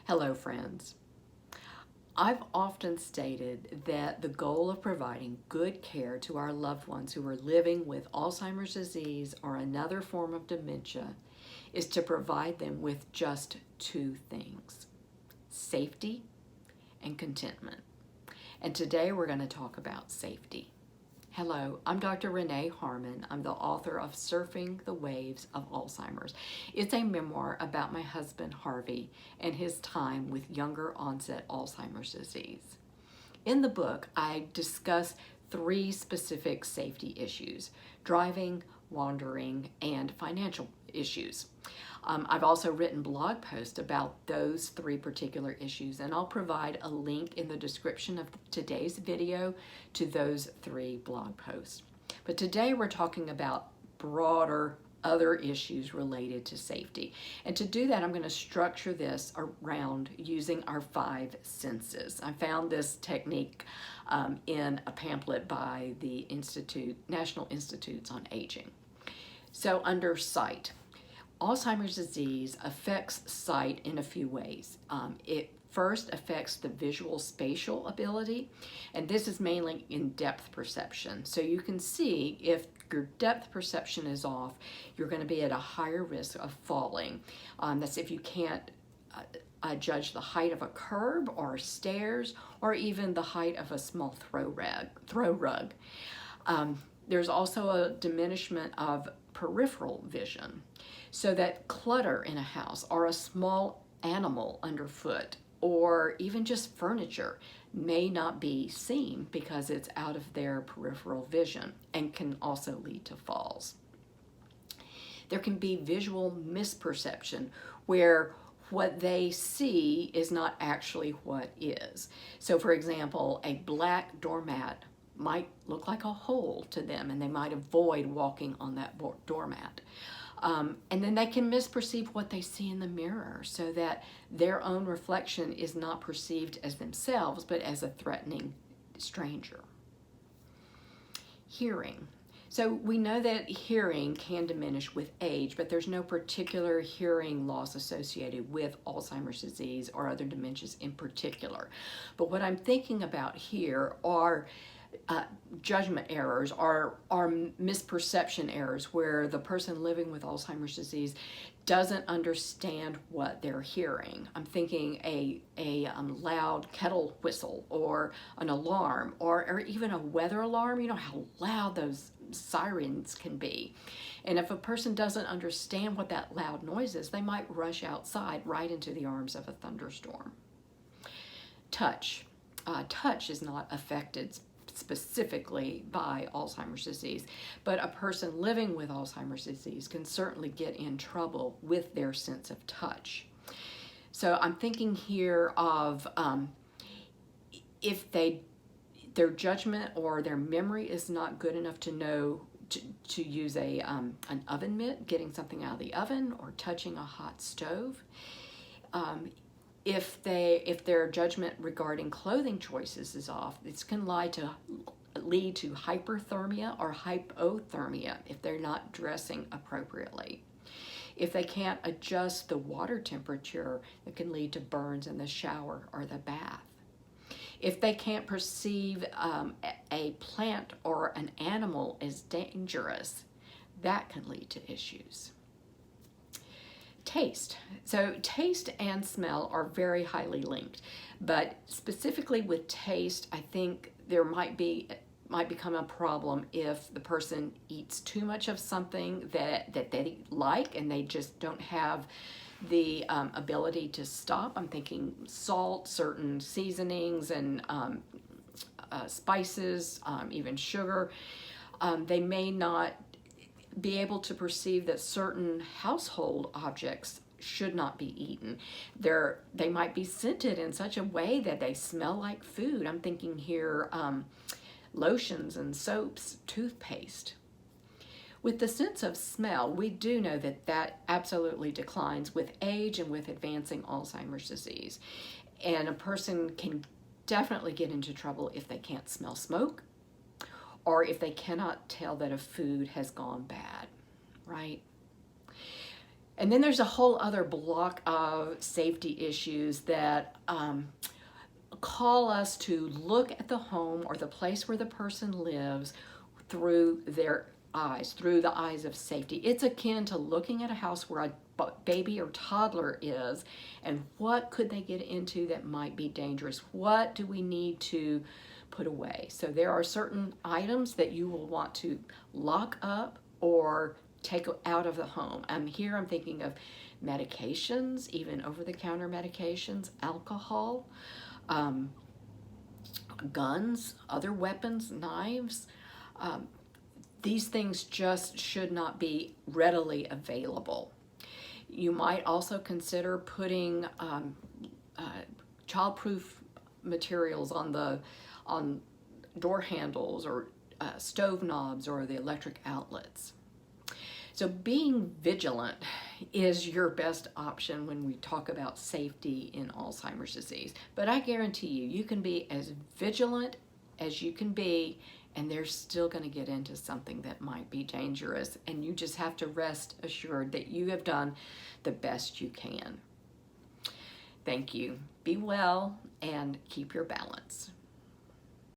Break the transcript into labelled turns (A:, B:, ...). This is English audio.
A: Hello, friends. I've often stated that the goal of providing good care to our loved ones who are living with Alzheimer's disease or another form of dementia is to provide them with just two things: safety and contentment. And today we're going to talk about safety. Hello, I'm Dr. Renee Harmon. I'm the author of Surfing the Waves of Alzheimer's. It's a memoir about my husband Harvey and his time with younger onset Alzheimer's disease. In the book, I discuss three specific safety issues: driving, wandering, and financial issues. I've also written blog posts about those three particular issues, and I'll provide a link in the description of today's video to those three blog posts. But today we're talking about broader other issues related to safety. And to do that, I'm going to structure this around using our five senses. I found this technique in a pamphlet by the National Institutes on Aging. So under sight, Alzheimer's disease affects sight in a few ways. It first affects the visual spatial ability, and this is mainly in depth perception. So you can see if your depth perception is off, you're going to be at a higher risk of falling. That's if you can't judge the height of a curb or stairs, or even the height of a small throw rug. There's also a diminishment of peripheral vision, so that clutter in a house or a small animal underfoot or even just furniture may not be seen because it's out of their peripheral vision and can also lead to falls. There can be visual misperception where what they see is not actually what is. So for example, a black doormat might look like a hole to them, and they might avoid walking on that doormat. And then they can misperceive what they see in the mirror, so that their own reflection is not perceived as themselves, but as a threatening stranger. Hearing. So we know that hearing can diminish with age, but there's no particular hearing loss associated with Alzheimer's disease or other dementias in particular. But what I'm thinking about here are judgment errors are misperception errors, where the person living with Alzheimer's disease doesn't understand what they're hearing. I'm thinking a loud kettle whistle or an alarm or even a weather alarm. You know how loud those sirens can be. And if a person doesn't understand what that loud noise is, they might rush outside right into the arms of a thunderstorm. Touch. Touch is not affected specifically by Alzheimer's disease, but a person living with Alzheimer's disease can certainly get in trouble with their sense of touch. So I'm thinking here of if their judgment or their memory is not good enough to know to use an oven mitt, getting something out of the oven, or touching a hot stove. If their judgment regarding clothing choices is off, this can lead to hyperthermia or hypothermia if they're not dressing appropriately. If they can't adjust the water temperature, it can lead to burns in the shower or the bath. If they can't perceive a plant or an animal as dangerous, that can lead to issues. Taste. So taste and smell are very highly linked, but specifically with taste, I think there might become a problem if the person eats too much of something that they like and they just don't have the ability to stop. I'm thinking salt, certain seasonings, and spices, even sugar. They may not be able to perceive that certain household objects should not be eaten. They might be scented in such a way that they smell like food. I'm thinking here lotions and soaps, toothpaste. With the sense of smell, we do know that absolutely declines with age and with advancing Alzheimer's disease. And a person can definitely get into trouble if they can't smell smoke, or if they cannot tell that a food has gone bad, right? And then there's a whole other block of safety issues that call us to look at the home or the place where the person lives through their eyes, through the eyes of safety. It's akin to looking at a house where a baby or toddler is, and what could they get into that might be dangerous? What do we need to put away? So there are certain items that you will want to lock up or take out of the home. I'm thinking of medications, even over-the-counter medications, alcohol, guns, other weapons, knives. These things just should not be readily available. You might also consider putting child-proof materials on door handles or stove knobs or the electric outlets. So being vigilant is your best option when we talk about safety in Alzheimer's disease. But I guarantee you, you can be as vigilant as you can be, and they're still going to get into something that might be dangerous, and you just have to rest assured that you have done the best you can. Thank you. Be well and keep your balance.